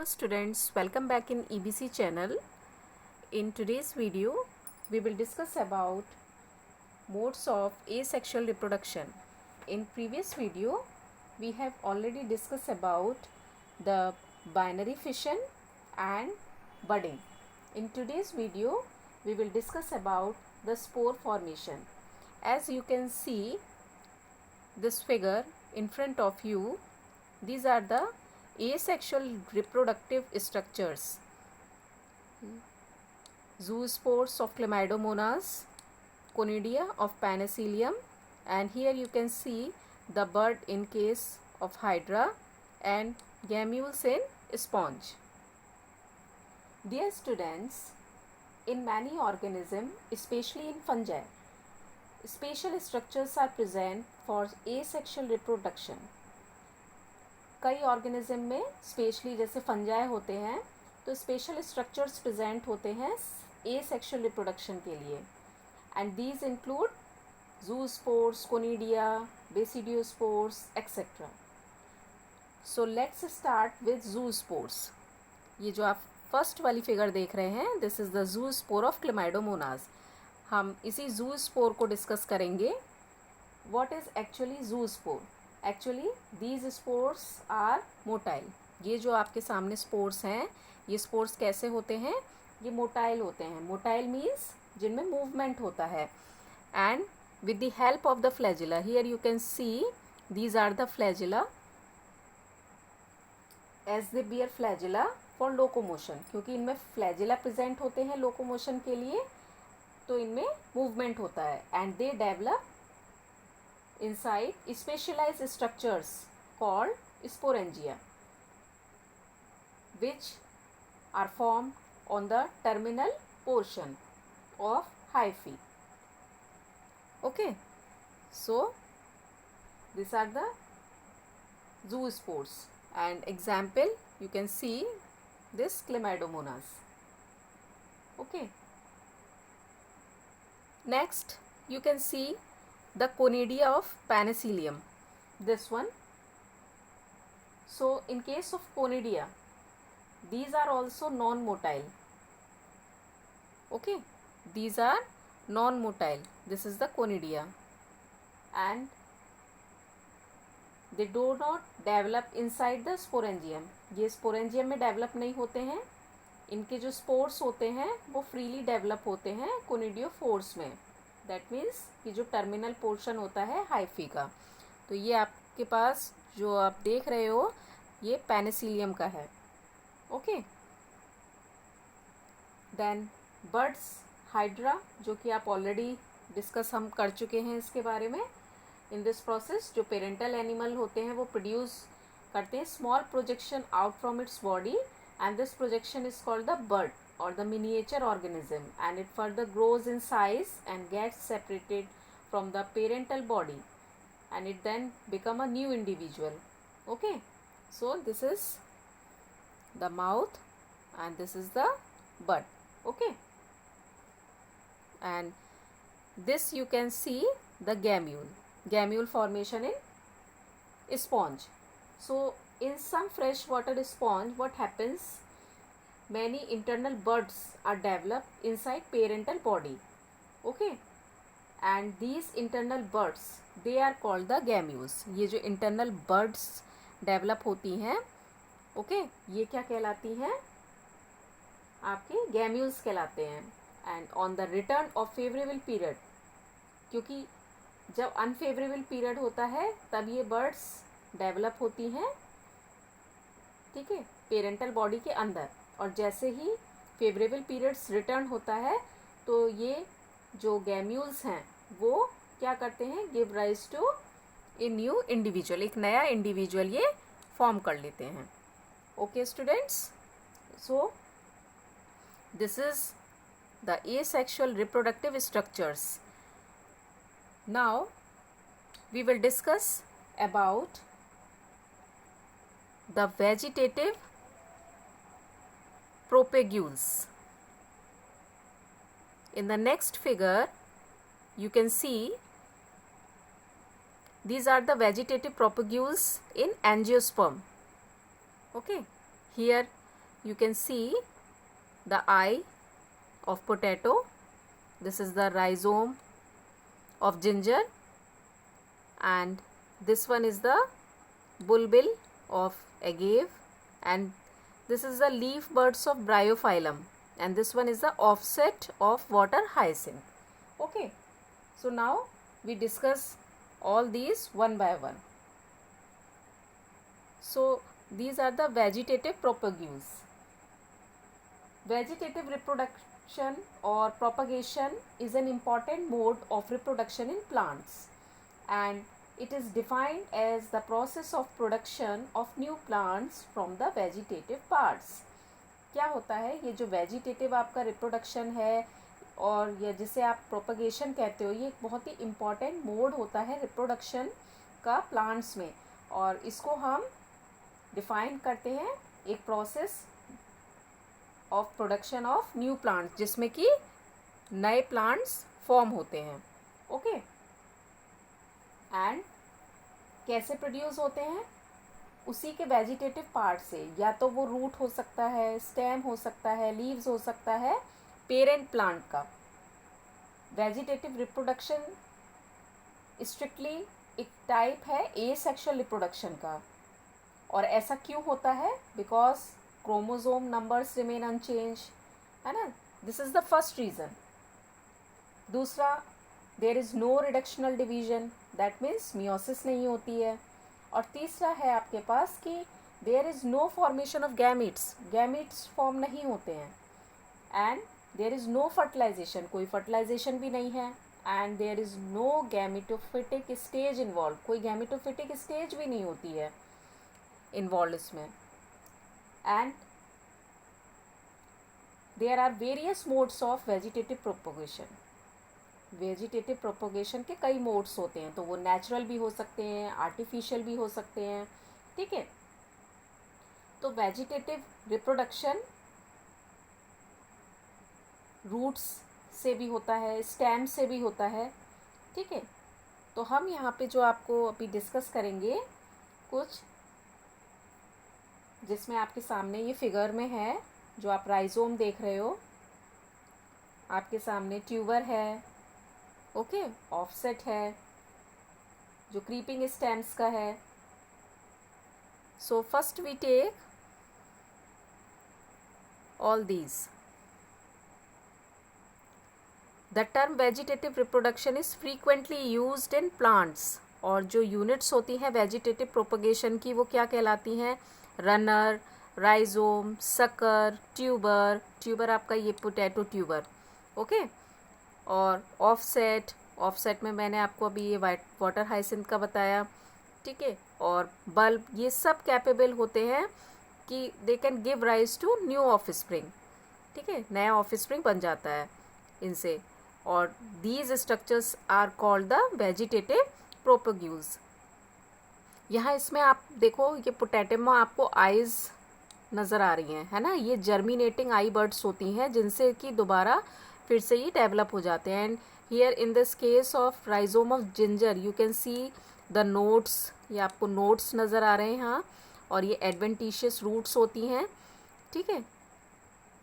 Hello students, welcome back in EBC channel. In today's video, we will discuss about modes of asexual reproduction. In previous video, we have already discussed about the binary fission and budding. In today's video, we will discuss about the spore formation. As you can see this figure in front of you, these are the asexual reproductive structures. Zoospores of Chlamydomonas, Conidia of Penicillium, and here you can see the bud in case of Hydra and gamules in sponge. Dear students, in many organisms, especially in fungi, special structures are present for asexual reproduction. कई organism में specially जैसे fungi होते हैं तो special structures present होते हैं asexual reproduction के लिए and these include zoospores, conidia, basidiospores etcetera. So let's start with zoospores. ये जो आप फर्स्ट वाली फिगर देख रहे हैं, this is the zoospore of Chlamydomonas. हम इसी जूस्पोर को डिस्कस करेंगे. What is actually zoospore? Actually these spores are motile. ये जो आपके सामने स्पोर्स हैं, ये स्पोर्स कैसे होते हैं? ये मोटाइल होते हैं. मोटाइल मीन्स जिनमें मूवमेंट होता है. And with the help of the flagella, here you can see these are the flagella as they bear flagella for locomotion. क्योंकि इनमें फ्लैजिला प्रेजेंट होते हैं लोकोमोशन के लिए, तो इनमें मूवमेंट होता है. And they develop inside specialized structures called sporangia, which are formed on the terminal portion of hyphae. Okay, so these are the zoospores, and example you can see this Chlamydomonas. Okay, next you can see the Conidia of Penicillium, this one. So in case of Conidia, these are also non-motile. Okay, these are non-motile. This is the Conidia, and they do not develop inside the sporangium. ये sporangium में develop नहीं होते हैं. इनके जो spores होते हैं वो freely develop होते हैं conidiophores में. दैट मीन्स कि जो टर्मिनल पोर्शन होता है हाइफी का. तो ये आपके पास जो आप देख रहे हो ये पेनिसिलियम का है. ओके, देन बर्ड्स हाइड्रा, जो कि आप ऑलरेडी डिस्कस हम कर चुके हैं इसके बारे में. इन दिस प्रोसेस जो पेरेंटल एनिमल होते हैं वो प्रोड्यूस करते हैं small projection out from its body, and this projection is called the bird or the miniature organism, and it further grows in size and gets separated from the parental body, and it then become a new individual. Okay, so this is the mouth and this is the bud. Okay, and this you can see the gamule formation in sponge. So in some freshwater sponge, what happens? Many internal buds are developed inside parental body. Okay, and these internal buds, they are called the gamules. ये जो internal buds develop होती हैं, okay, ये क्या कहलाती हैं? आपके gamules कहलाते हैं. And on the return of favorable period, क्योंकि जब unfavorable period होता है तब ये buds develop होती हैं, ठीक है, parental body के अंदर. और जैसे ही फेवरेबल पीरियड्स रिटर्न होता है तो ये जो गैम्यूल्स हैं वो क्या करते हैं? Give rise to a new individual. एक नया इंडिविजुअल ये फॉर्म कर लेते हैं. Okay students, so this is the asexual reproductive structures. Now we will discuss about the vegetative propagules. In the next figure you can see these are the vegetative propagules in angiosperm. Okay, here you can see the eye of potato. This is the rhizome of ginger, and this one is the bulbil of agave, and this is the leaf buds of bryophyllum, and this one is the offset of water hyacinth. Okay, so now we discuss all these one by one. So these are the vegetative propagules. Vegetative reproduction or propagation is an important mode of reproduction in plants, and it is defined as the process of production of new plants from the vegetative parts. क्या होता है ये जो vegetative आपका reproduction है और ये जिसे आप प्रोपगेशन कहते हो, ये एक बहुत ही इम्पॉर्टेंट मोड होता है रिप्रोडक्शन का प्लांट्स में, और इसको हम डिफाइन करते हैं एक process of production of new plants, जिसमें कि नए प्लांट्स फॉर्म होते हैं. ओके, एंड कैसे प्रोड्यूस होते हैं? उसी के वेजिटेटिव पार्ट से, या तो वो रूट हो सकता है, स्टेम हो सकता है, लीव्स हो सकता है, पेरेंट प्लांट का. वेजिटेटिव रिप्रोडक्शन स्ट्रिक्टली एक टाइप है एसेक्सुअल रिप्रोडक्शन का. और ऐसा क्यों होता है? Because chromosome numbers remain unchange, है ना. This is the first reason. दूसरा, there is no reductional division, that means meiosis नहीं होती है. और तीसरा है आपके पास कि there is no formation of gametes, gametes form नहीं होते हैं. And there is no fertilisation, कोई फर्टिलाइजेशन भी नहीं है. And there is no gametophytic stage involve, कोई गैमेटोफिटिक स्टेज भी नहीं होती है इन्वॉल्व इसमें. And there are various modes of vegetative propagation. Vegetative propagation के कई मोड्स होते हैं, तो वो नेचुरल भी हो सकते हैं, आर्टिफिशियल भी हो सकते हैं. ठीक है, तो वेजिटेटिव रिप्रोडक्शन रूट्स से भी होता है, स्टेम से भी होता है. ठीक है, तो हम यहाँ पे जो आपको अभी डिस्कस करेंगे कुछ, जिसमें आपके सामने ये फिगर में है, जो आप राइजोम देख रहे हो, आपके सामने ट्यूबर है, ओके, ऑफसेट है जो क्रीपिंग स्टेम्स का है. So first we take all these. The term vegetative reproduction is frequently used in plants. और जो यूनिट्स होती हैं वेजिटेटिव प्रोपगेशन की, वो क्या कहलाती हैं? Runner, rhizome, sucker, tuber. Tuber आपका ये पोटैटो ट्यूबर, ओके. और ऑफसेट, ऑफसेट में मैंने आपको अभी ये वाटर हाइसिंथ का बताया. ठीक है, और बल्ब, ये सब कैपेबल होते हैं कि they can give rise to new offspring. ठीक है, नया ऑफस्प्रिंग बन जाता है इनसे. और these structures are called the vegetative propagules. यहाँ इसमें आप देखो, ये पोटैटो में आपको आइज़ नज़र आ रही हैं, है ना. ये जर्मिनेटिंग आई बर्ड्स होती हैं जिनसे कि दोबारा फिर से ये डेवलप हो जाते हैं. And here in this case of rhizome of ginger you can see the notes, ये आपको नोट्स नज़र आ रहे हैं यहाँ. और ये एडवेंटिशियस रूट्स होती हैं. ठीक है,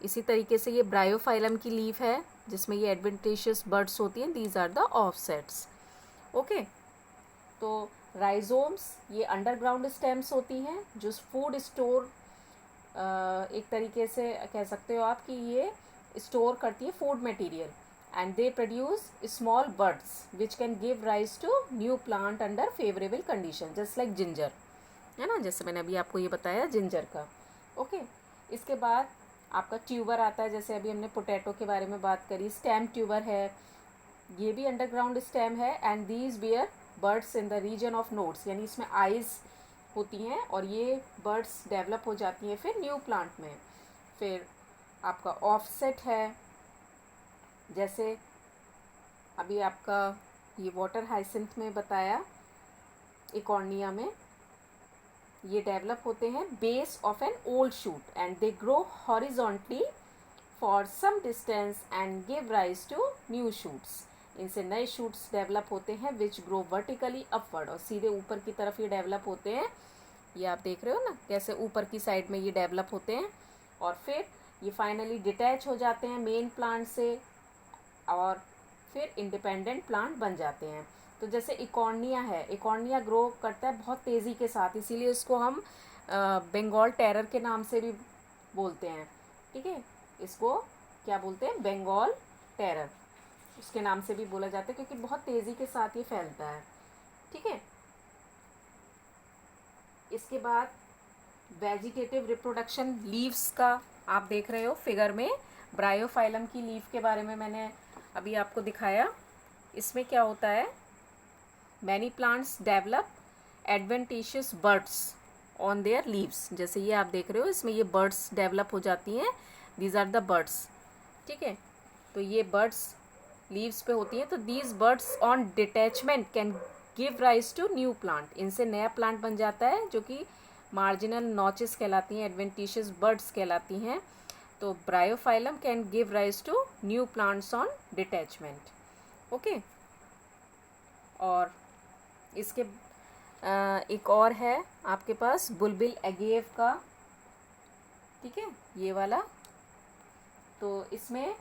इसी तरीके से ये ब्रायोफाइलम की लीफ है जिसमें ये एडवेंटिशियस बर्ड्स होती हैं. These are the offsets. Okay, तो राइजोम्स ये अंडरग्राउंड स्टेम्स होती हैं जो फूड स्टोर, एक तरीके से कह सकते हो आप कि ये स्टोर करती है food material. And they produce small buds which can give rise to new plant under favourable condition, just like ginger, है ना, जैसे मैंने अभी आपको ये बताया जिंजर का. ओके, इसके बाद आपका ट्यूबर आता है, जैसे अभी हमने पोटैटो के बारे में बात करी. स्टेम ट्यूबर है, ये भी अंडरग्राउंड स्टेम है. And these bear buds in the region of nodes, यानी इसमें आइज़ होती हैं और ये बर्ड्स डेवलप हो जाती हैं फिर न्यू प्लांट में. फिर आपका ऑफसेट है, जैसे अभी आपका ये वाटर हाइसिंथ में बताया, इकॉर्निया में ये डेवलप होते हैं base of an old shoot and they grow horizontally for some distance and give rise to new shoots. इनसे नए शूट्स डेवलप होते हैं विच ग्रो वर्टिकली अपवर्ड, और सीधे ऊपर की तरफ ये डेवलप होते हैं. ये आप देख रहे हो ना कैसे ऊपर की साइड में ये डेवलप होते हैं. और फिर ये फाइनली डिटैच हो जाते हैं मेन प्लांट से और फिर इंडिपेंडेंट प्लांट बन जाते हैं। तो जैसे इकॉर्निया है, इकॉर्निया ग्रो करता है बहुत तेज़ी के साथ, इसीलिए इसको हम बंगाल टेरर के नाम से भी बोलते हैं। ठीक है, इसको क्या बोलते हैं, बंगाल टेरर उसके नाम से भी बोला जाता है क्योंकि बहुत तेज़ी के साथ ये फैलता है। ठीक है, इसके बाद वेजिटेटिव रिप्रोडक्शन लीव्स का आप देख रहे हो फिगर में, ब्रायोफाइलम की लीफ के बारे में मैंने अभी आपको दिखाया। इसमें क्या होता है, many plants develop adventitious birds on their leaves. जैसे ये आप देख रहे हो, इसमें ये बर्ड्स डेवलप हो जाती हैं, दीज आर द बर्ड्स। ठीक है, तो ये बर्ड्स लीव्स पे होती हैं। तो these birds on detachment can give rise to new plant, इनसे नया प्लांट बन जाता है जो कि मार्जिनल नॉचेस कहलाती हैं, एडवेंटिशियस बर्ड्स कहलाती हैं। तो Bryophyllum can give rise to new plants on detachment. Okay, और इसके एक और है आपके पास बुलबिल एगेव का। ठीक है, ये वाला, तो इसमें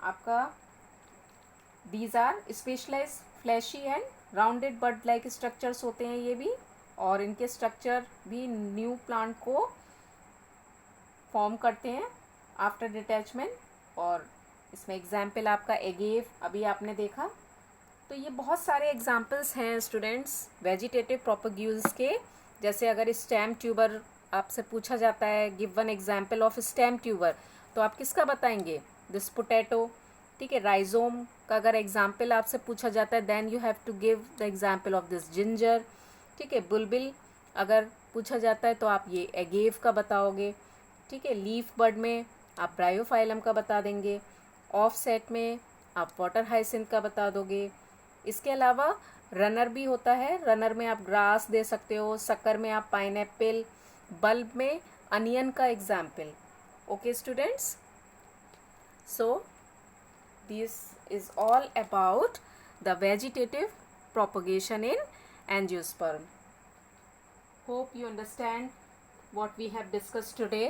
आपका these are specialise fleshy and rounded bird like structures होते हैं ये भी, और इनके स्ट्रक्चर भी न्यू प्लांट को फॉर्म करते हैं आफ्टर डिटैचमेंट। और इसमें एग्जाम्पल आपका एगेव अभी आपने देखा। तो ये बहुत सारे एग्जाम्पल्स हैं स्टूडेंट्स वेजिटेटिव प्रोपेग्यूल्स के। जैसे अगर स्टेम ट्यूबर आपसे पूछा जाता है, give one example of stem tuber, तो आप किसका बताएंगे, दिस पोटैटो। ठीक है, राइजोम का अगर एग्जाम्पल आपसे पूछा जाता है, then you have to give the example of this ginger. ठीक है, बुलबिल अगर पूछा जाता है तो आप ये एगेव का बताओगे। ठीक है, लीफ बर्ड में आप ब्रायोफाइलम का बता देंगे, ऑफ सेट में आप वाटर हाइसिंथ का बता दोगे। इसके अलावा रनर भी होता है, रनर में आप ग्रास दे सकते हो, शक्कर में आप पाइनएप्पल, बल्ब में अनियन का example. Okay students, so this is all about the vegetative propagation in angiosperm. Hope you understand what we have discussed today.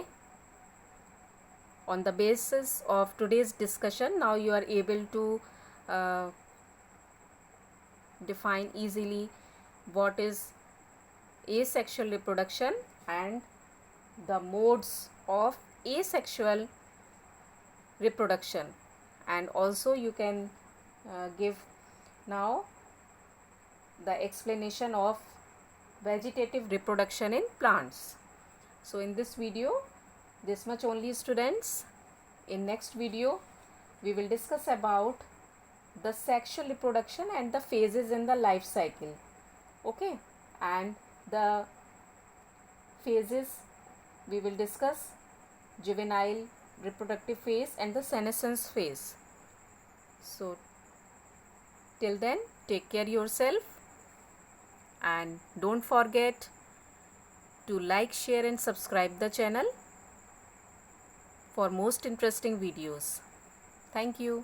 On the basis of today's discussion, now you are able to define easily what is asexual reproduction and the modes of asexual reproduction. And also you can give now the explanation of vegetative reproduction in plants. So in this video, this much only students. In next video we will discuss about the sexual reproduction and the phases in the life cycle. Okay, and the phases we will discuss juvenile reproductive phase and the senescence phase. So till then, take care yourself and don't forget to like, share and subscribe the channel for most interesting videos. Thank you.